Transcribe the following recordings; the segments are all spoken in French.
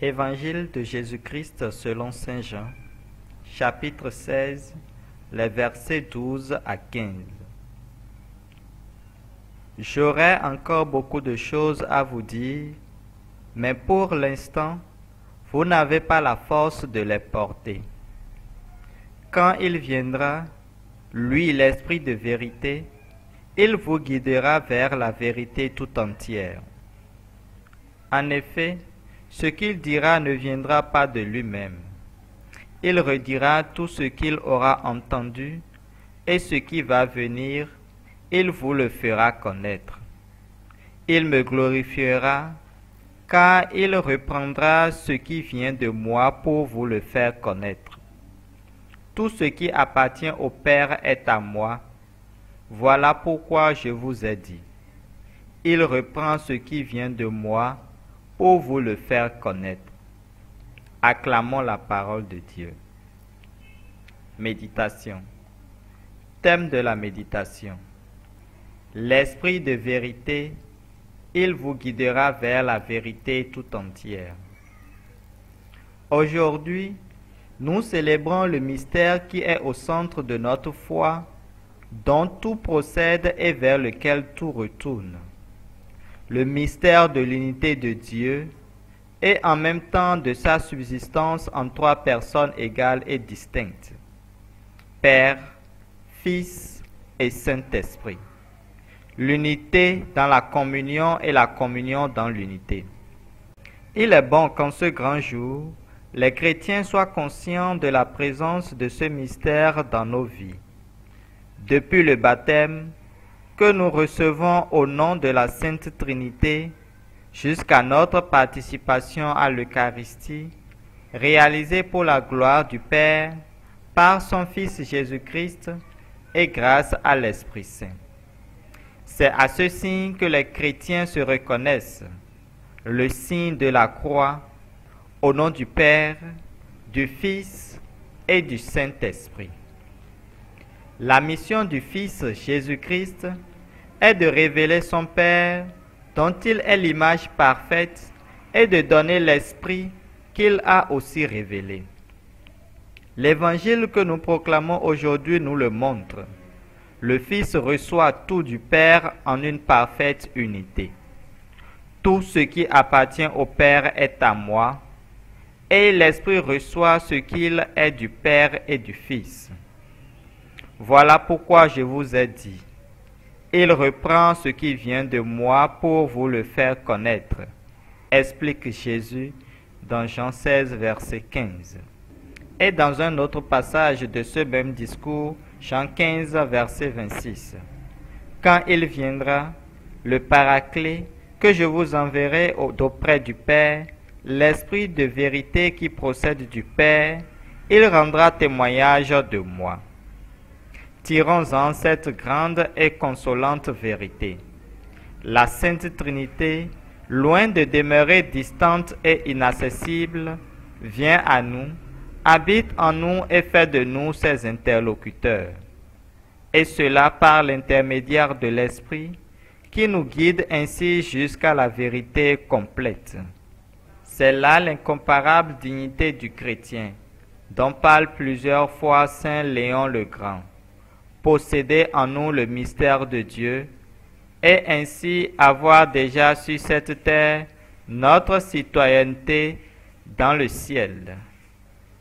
Évangile de Jésus-Christ selon saint Jean, chapitre 16, les versets 12 à 15. J'aurais encore beaucoup de choses à vous dire, mais pour l'instant, vous n'avez pas la force de les porter. Quand il viendra, lui l'Esprit de vérité, il vous guidera vers la vérité tout entière. En effet, ce qu'il dira ne viendra pas de lui-même. Il redira tout ce qu'il aura entendu, et ce qui va venir, il vous le fera connaître. Il me glorifiera, car il reprendra ce qui vient de moi pour vous le faire connaître. Tout ce qui appartient au Père est à moi. Voilà pourquoi je vous ai dit. Il reprend ce qui vient de moi pour vous le faire connaître. Acclamons la parole de Dieu. Méditation. Thème de la méditation. L'Esprit de vérité, il vous guidera vers la vérité tout entière. Aujourd'hui, nous célébrons le mystère qui est au centre de notre foi, dont tout procède et vers lequel tout retourne. Le mystère de l'unité de Dieu et en même temps de sa subsistance en trois personnes égales et distinctes: Père, Fils et Saint-Esprit. L'unité dans la communion et la communion dans l'unité. Il est bon qu'en ce grand jour, les chrétiens soient conscients de la présence de ce mystère dans nos vies. Depuis le baptême, que nous recevons au nom de la Sainte Trinité, jusqu'à notre participation à l'Eucharistie, réalisée pour la gloire du Père, par son Fils Jésus-Christ et grâce à l'Esprit Saint. C'est à ce signe que les chrétiens se reconnaissent, le signe de la croix, au nom du Père, du Fils et du Saint-Esprit. La mission du Fils Jésus-Christ est de révéler son Père, dont il est l'image parfaite, et de donner l'Esprit qu'il a aussi révélé. L'Évangile que nous proclamons aujourd'hui nous le montre. Le Fils reçoit tout du Père en une parfaite unité. Tout ce qui appartient au Père est à moi, et l'Esprit reçoit ce qu'il est du Père et du Fils. Voilà pourquoi je vous ai dit. Il reprend ce qui vient de moi pour vous le faire connaître, explique Jésus dans Jean 16, verset 15. Et dans un autre passage de ce même discours, Jean 15, verset 26. Quand il viendra, le Paraclet, que je vous enverrai d'auprès du Père, l'Esprit de vérité qui procède du Père, il rendra témoignage de moi. Tirons-en cette grande et consolante vérité. La Sainte Trinité, loin de demeurer distante et inaccessible, vient à nous, habite en nous et fait de nous ses interlocuteurs. Et cela par l'intermédiaire de l'Esprit, qui nous guide ainsi jusqu'à la vérité complète. C'est là l'incomparable dignité du chrétien, dont parle plusieurs fois saint Léon le Grand. Posséder en nous le mystère de Dieu, et ainsi avoir déjà sur cette terre notre citoyenneté dans le ciel.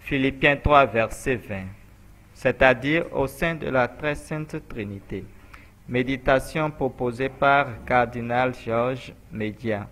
Philippiens 3, verset 20, c'est-à-dire au sein de la très sainte Trinité. Méditation proposée par Cardinal Georges Média.